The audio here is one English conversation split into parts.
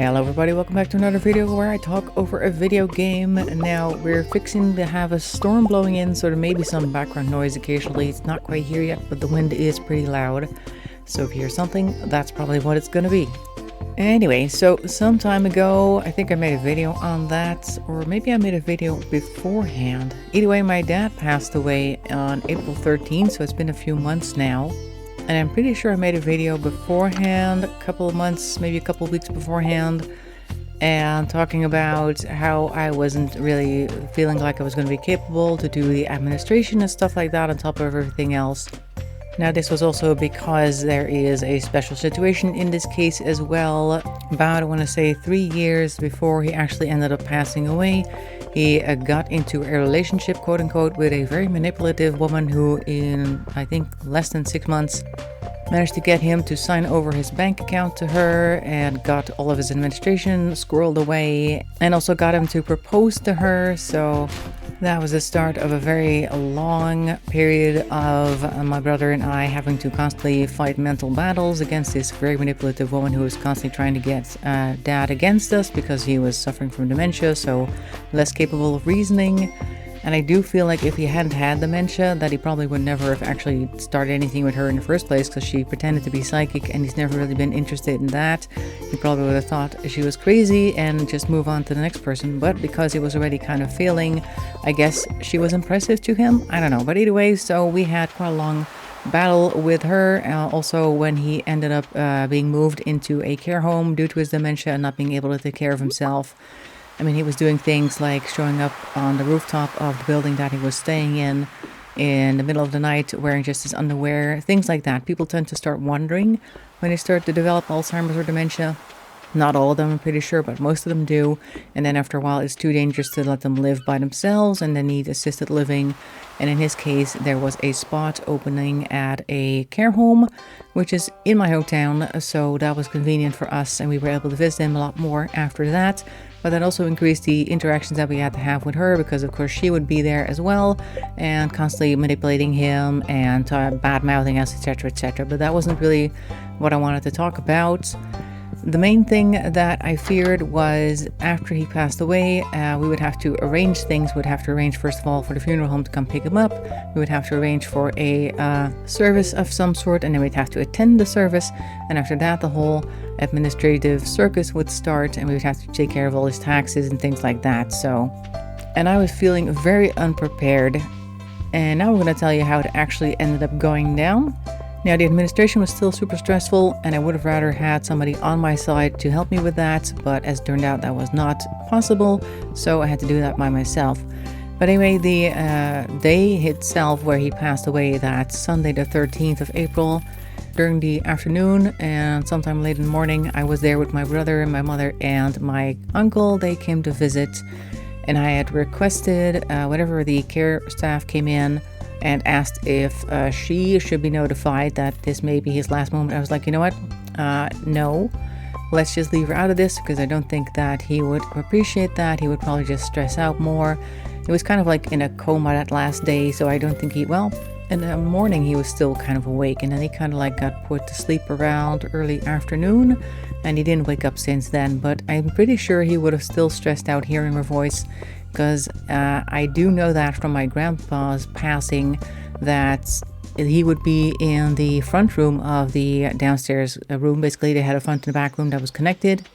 Hello everybody, welcome back to another video where I talk over a video game. Now we're fixing to have a storm blowing in, so there may be some background noise occasionally. It's not quite here yet, but the wind is pretty loud. So if you hear something, that's probably what it's gonna be. Anyway, so some time ago, I think I made a video on that, or maybe I made a video beforehand. Either way, my dad passed away on April 13th, so it's been a few months now. And I'm pretty sure I made a video beforehand, a couple of months, maybe a couple of weeks beforehand, and talking about how I wasn't really feeling like I was going to be capable to do the administration and stuff like that on top of everything else. Now this was also because there is a special situation in this case as well. About, I want to say 3 years before he actually ended up passing away, he got into a relationship, quote unquote, with a very manipulative woman who in, I think, less than 6 months managed to get him to sign over his bank account to her and got all of his administration squirreled away, and also got him to propose to her. So that was the start of a very long period of my brother and I having to constantly fight mental battles against this very manipulative woman who was constantly trying to get dad against us because he was suffering from dementia, so less capable of reasoning. And I do feel like if he hadn't had dementia, that he probably would never have actually started anything with her in the first place, because she pretended to be psychic and he's never really been interested in that. He probably would have thought she was crazy and just move on to the next person. But because he was already kind of failing, I guess she was impressive to him. I don't know. But either way, so we had quite a long battle with her. Also, when he ended up being moved into a care home due to his dementia and not being able to take care of himself. I mean, he was doing things like showing up on the rooftop of the building that he was staying in the middle of the night, wearing just his underwear, things like that. People tend to start wondering when they start to develop Alzheimer's or dementia. Not all of them, I'm pretty sure, but most of them do. And then after a while, it's too dangerous to let them live by themselves and they need assisted living. And in his case, there was a spot opening at a care home, which is in my hometown. So that was convenient for us and we were able to visit him a lot more after that. But that also increased the interactions that we had to have with her, because of course she would be there as well and constantly manipulating him and bad-mouthing us, etc., etc. But that wasn't really what I wanted to talk about. The main thing that I feared was after he passed away, we would have to arrange things. We'd have to arrange, first of all, for the funeral home to come pick him up. We would have to arrange for a service of some sort, and then we'd have to attend the service. And after that, the whole administrative circus would start, and we would have to take care of all his taxes and things like that. So, and I was feeling very unprepared. And now I'm going to tell you how it actually ended up going down. Now, the administration was still super stressful, and I would have rather had somebody on my side to help me with that, but as it turned out, that was not possible, so I had to do that by myself. But anyway, the day itself where he passed away, that Sunday the 13th of April, during the afternoon and sometime late in the morning, I was there with my brother and my mother and my uncle. They came to visit, and I had requested, whenever the care staff came in, and asked if she should be notified that this may be his last moment. I was like, you know what? No. Let's just leave her out of this, because I don't think that he would appreciate that. He would probably just stress out more. He was kind of like in a coma that last day, so I don't think in the morning he was still kind of awake, and then he kind of like got put to sleep around early afternoon, and he didn't wake up since then. But I'm pretty sure he would have still stressed out hearing her voice, because I do know that from my grandpa's passing that he would be in the front room of the downstairs room. Basically, they had a front and back room that was connected.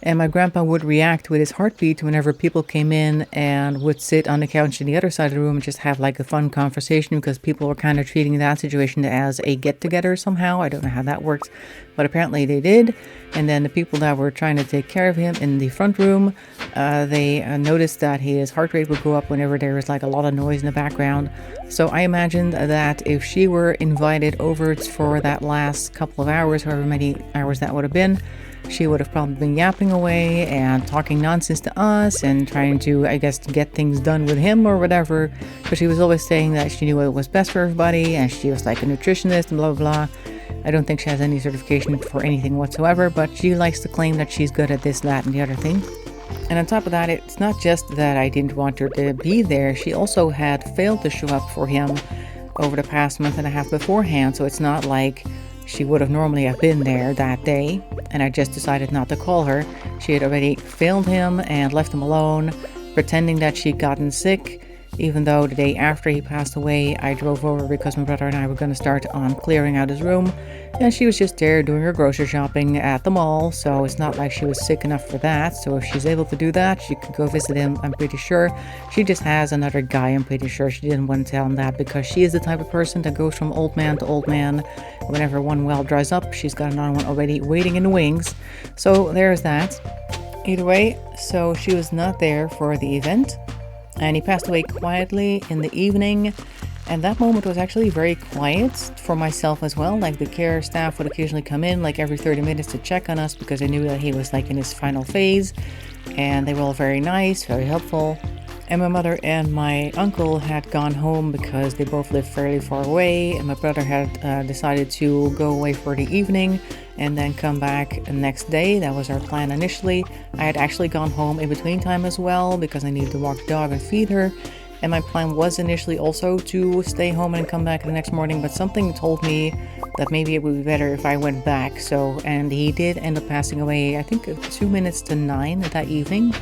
And my grandpa would react with his heartbeat whenever people came in, and would sit on the couch in the other side of the room and just have like a fun conversation, because people were kind of treating that situation as a get-together somehow. I don't know how that works, but apparently they did. And then the people that were trying to take care of him in the front room, they noticed that his heart rate would go up whenever there was like a lot of noise in the background. So I imagined that if she were invited over for that last couple of hours, however many hours that would have been, she would have probably been yapping away and talking nonsense to us and trying to, I guess, get things done with him or whatever. But she was always saying that she knew what was best for everybody, and she was like a nutritionist and blah, blah, blah. I don't think she has any certification for anything whatsoever, but she likes to claim that she's good at this, that, and the other thing. And on top of that, it's not just that I didn't want her to be there. She also had failed to show up for him over the past month and a half beforehand. So it's not like she would have normally have been there that day, and I just decided not to call her. She had already failed him and left him alone, pretending that she'd gotten sick, even though the day after he passed away, I drove over because my brother and I were going to start on clearing out his room, and she was just there doing her grocery shopping at the mall, so it's not like she was sick enough for that. So if she's able to do that, she could go visit him, I'm pretty sure. She just has another guy, I'm pretty sure. She didn't want to tell him that because she is the type of person that goes from old man to old man. Whenever one well dries up, she's got another one already waiting in the wings. So there's that. Either way, so she was not there for the event, and he passed away quietly in the evening. And that moment was actually very quiet for myself as well. Like the care staff would occasionally come in like every 30 minutes to check on us because they knew that he was like in his final phase. And they were all very nice, very helpful. And my mother and my uncle had gone home because they both lived fairly far away. And my brother had decided to go away for the evening and then come back the next day. That was our plan initially. I had actually gone home in between time as well because I needed to walk the dog and feed her. And my plan was initially also to stay home and come back the next morning, but something told me that maybe it would be better if I went back. And he did end up passing away, I think 2 minutes to 9 that evening.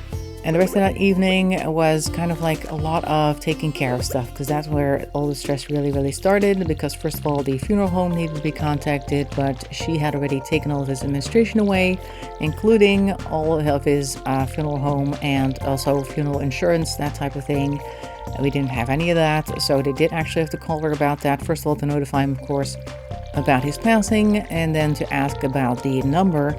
And the rest of that evening was kind of like a lot of taking care of stuff, because that's where all the stress really started. Because first of all, the funeral home needed to be contacted, but she had already taken all of his administration away, including all of his funeral home and also funeral insurance, that type of thing. We didn't have any of that, so they did actually have to call her about that. First of all, to notify him, of course, about his passing, and then to ask about the number,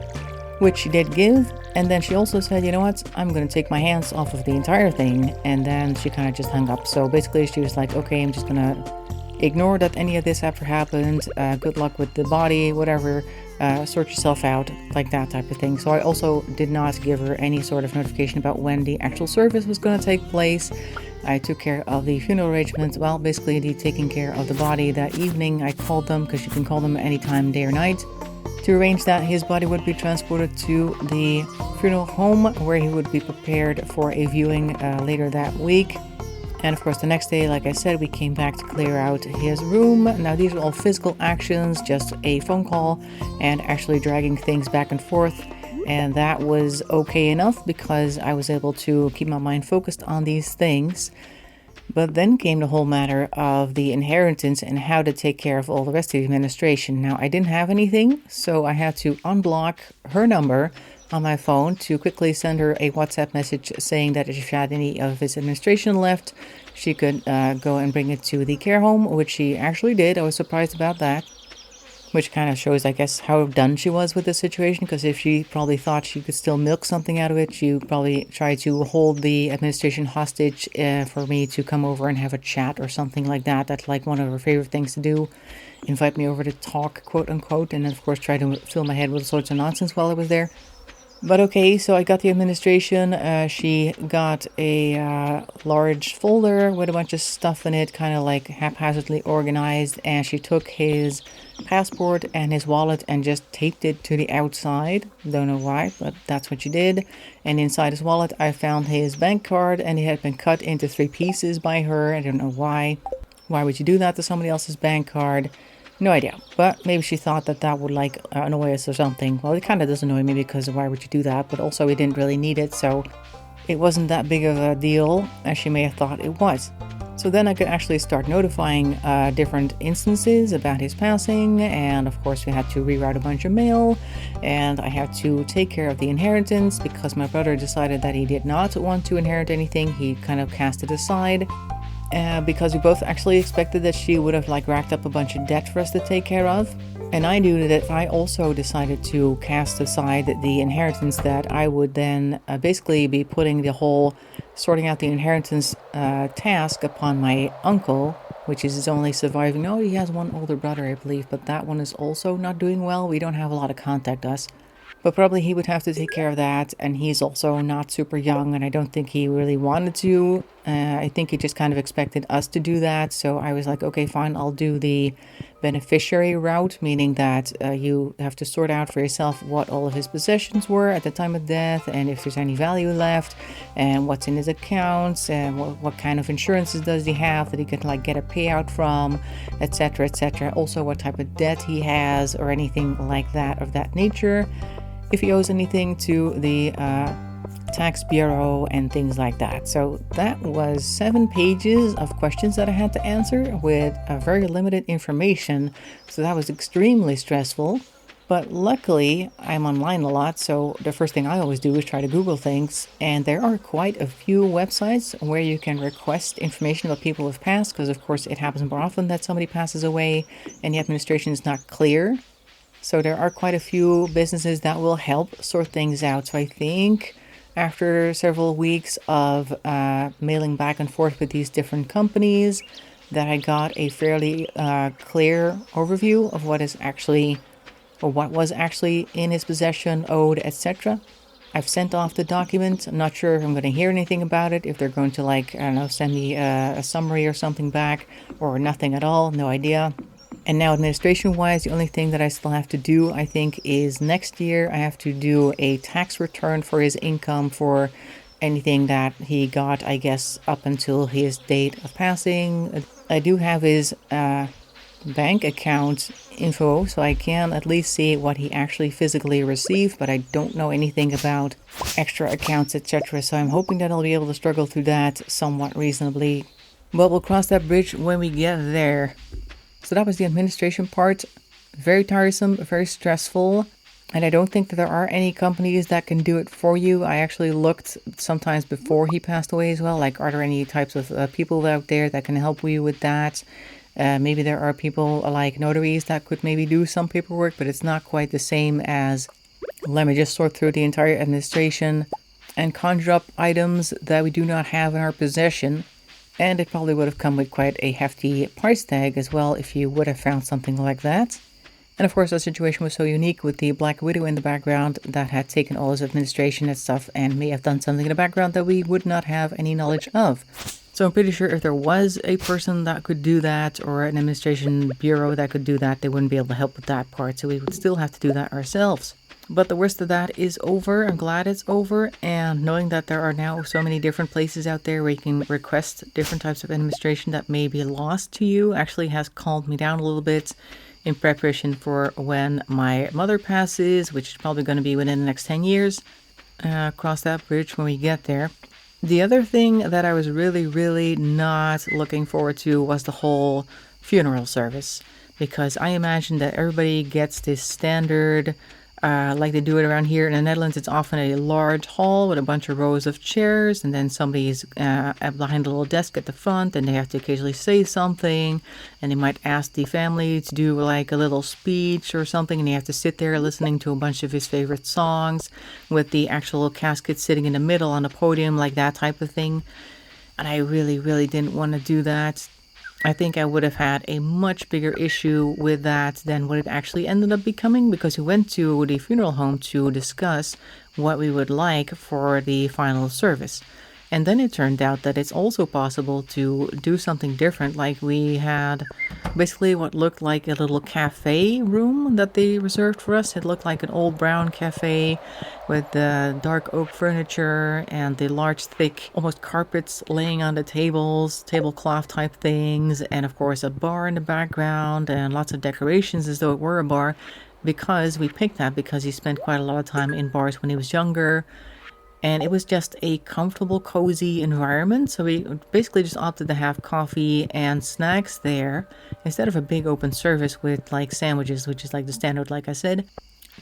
which she did give. And then she also said, you know what, I'm going to take my hands off of the entire thing. And then she kind of just hung up. So basically she was like, okay, I'm just going to ignore that any of this ever happened. Good luck with the body, whatever. Sort yourself out, like that type of thing. So I also did not give her any sort of notification about when the actual service was going to take place. I took care of the funeral arrangements, well, basically the taking care of the body that evening. I called them, because you can call them anytime, day or night, to arrange that his body would be transported to the funeral home where he would be prepared for a viewing later that week. And of course the next day, like I said, we came back to clear out his room. Now these are all physical actions, just a phone call and actually dragging things back and forth. And that was okay enough because I was able to keep my mind focused on these things. But then came the whole matter of the inheritance and how to take care of all the rest of the administration. Now, I didn't have anything, so I had to unblock her number on my phone to quickly send her a WhatsApp message saying that if she had any of his administration left, she could go and bring it to the care home, which she actually did. I was surprised about that. Which kind of shows, I guess, how done she was with the situation, because if she probably thought she could still milk something out of it, she probably tried to hold the administration hostage for me to come over and have a chat or something like that. That's like one of her favorite things to do. Invite me over to talk, quote unquote, and then of course try to fill my head with all sorts of nonsense while I was there. But okay, so I got the administration. She got a large folder with a bunch of stuff in it, kind of like haphazardly organized, and she took his passport and his wallet and just taped it to the outside. Don't know why, but that's what she did. And inside his wallet I found his bank card, and it had been cut into 3 pieces by her. I don't know why. Why would you do that to somebody else's bank card? No idea, but maybe she thought that that would like annoy us or something. Well, it kind of does annoy me because why would you do that? But also we didn't really need it, so it wasn't that big of a deal as she may have thought it was. So then I could actually start notifying different instances about his passing, and of course we had to reroute a bunch of mail, and I had to take care of the inheritance because my brother decided that he did not want to inherit anything. He kind of cast it aside. Because we both actually expected that she would have like racked up a bunch of debt for us to take care of. And I knew that if I also decided to cast aside the inheritance, that I would then basically be putting the whole sorting out the inheritance task upon my uncle, which is his only surviving. No, he has one older brother, I believe, but that one is also not doing well. We don't have a lot of contact us. But probably he would have to take care of that, and he's also not super young, and I don't think he really wanted to I think he just kind of expected us to do that. So I was like, okay, fine, I'll do the beneficiary route, meaning that you have to sort out for yourself what all of his possessions were at the time of death, and if there's any value left, and what's in his accounts, and what kind of insurances does he have that he could like get a payout from, etc., etc. Also, what type of debt he has, or anything like that of that nature. If he owes anything to the tax bureau and things like that. So that was 7 pages of questions that I had to answer with a very limited information. So that was extremely stressful. But luckily, I'm online a lot, so the first thing I always do is try to Google things. And there are quite a few websites where you can request information about people who have passed, because of course it happens more often that somebody passes away and the administration is not clear. So there are quite a few businesses that will help sort things out. So I think after several weeks of mailing back and forth with these different companies, that I got a fairly clear overview of what is actually, or what was actually in his possession, owed, etc. I've sent off the document. I'm not sure if I'm going to hear anything about it, if they're going to, like, I don't know, send me a summary or something back, or nothing at all, no idea. And now administration-wise, the only thing that I still have to do, I think, is next year I have to do a tax return for his income for anything that he got, I guess, up until his date of passing. I do have his bank account info, so I can at least see what he actually physically received, but I don't know anything about extra accounts, etc. So I'm hoping that I'll be able to struggle through that somewhat reasonably. But we'll cross that bridge when we get there. So that was the administration part. Very tiresome, very stressful. And I don't think that there are any companies that can do it for you. I actually looked sometimes before he passed away as well. Like, are there any types of people out there that can help you with that? Maybe there are people like notaries that could maybe do some paperwork, but it's not quite the same as, let me just sort through the entire administration and conjure up items that we do not have in our possession. And it probably would have come with quite a hefty price tag as well if you would have found something like that. And of course, the situation was so unique with the Black Widow in the background that had taken all his administration and stuff and may have done something in the background that we would not have any knowledge of. So I'm pretty sure if there was a person that could do that, or an administration bureau that could do that, they wouldn't be able to help with that part. So we would still have to do that ourselves. But the worst of that is over. I'm glad it's over. And knowing that there are now so many different places out there where you can request different types of administration that may be lost to you actually has calmed me down a little bit in preparation for when my mother passes, which is probably going to be within the next 10 years. Cross that bridge when we get there. The other thing that I was really not looking forward to was the whole funeral service. Because I imagine that everybody gets this standard, like they do it around here in the Netherlands. It's often a large hall with a bunch of rows of chairs, and then somebody's behind a little desk at the front, and they have to occasionally say something, and they might ask the family to do like a little speech or something, and you have to sit there listening to a bunch of his favorite songs with the actual casket sitting in the middle on the podium, like that type of thing. And I really didn't want to do that. I think I would have had a much bigger issue with that than what it actually ended up becoming, because we went to the funeral home to discuss what we would like for the final service. And then it turned out that it's also possible to do something different. Like, we had basically what looked like a little cafe room that they reserved for us. It looked like an old brown cafe with the dark oak furniture and the large, thick, almost carpets laying on the tables, tablecloth type things, and of course a bar in the background and lots of decorations as though it were a bar, because we picked that because he spent quite a lot of time in bars when he was younger. And it was just a comfortable, cozy environment. So we basically just opted to have coffee and snacks there instead of a big open service with like sandwiches, which is like the standard, like I said.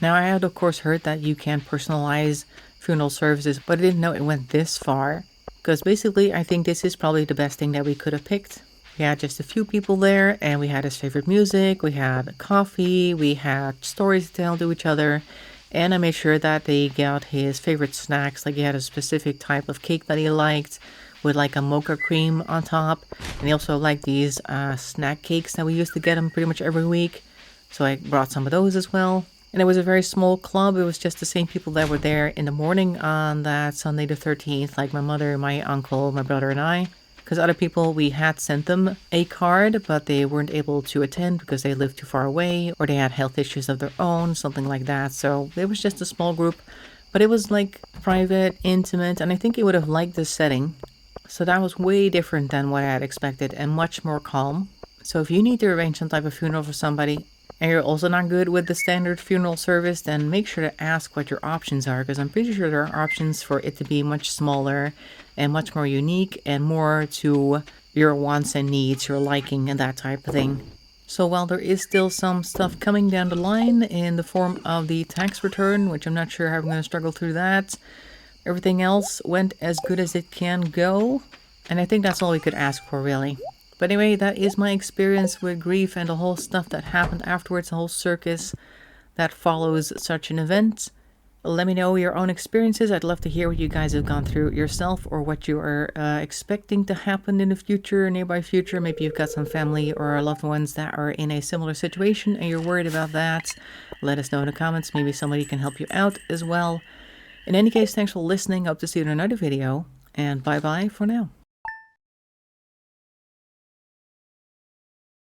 Now, I had, of course, heard that you can personalize funeral services, but I didn't know it went this far. Because basically, I think this is probably the best thing that we could have picked. We had just a few people there, and we had his favorite music, we had coffee, we had stories to tell to each other. And I made sure that they got his favorite snacks. Like, he had a specific type of cake that he liked with like a mocha cream on top. And he also liked these snack cakes that we used to get him pretty much every week. So I brought some of those as well. And it was a very small club. It was just the same people that were there in the morning on that Sunday the 13th, like my mother, my uncle, my brother, and I. Because other people, we had sent them a card, but they weren't able to attend because they lived too far away or they had health issues of their own, something like that. So it was just a small group, but it was like private, intimate, and I think he would have liked this setting. So that was way different than what I had expected and much more calm. So if you need to arrange some type of funeral for somebody and you're also not good with the standard funeral service, then make sure to ask what your options are, because I'm pretty sure there are options for it to be much smaller and much more unique and more to your wants and needs, your liking and that type of thing. So while there is still some stuff coming down the line in the form of the tax return, which I'm not sure how I'm going to struggle through that, everything else went as good as it can go. And I think that's all we could ask for, really. But anyway, that is my experience with grief and the whole stuff that happened afterwards, the whole circus that follows such an event. Let me know your own experiences. I'd love to hear what you guys have gone through yourself or what you are expecting to happen in the future, nearby future. Maybe you've got some family or loved ones that are in a similar situation and you're worried about that. Let us know in the comments. Maybe somebody can help you out as well. In any case, thanks for listening. Hope to see you in another video. And bye-bye for now.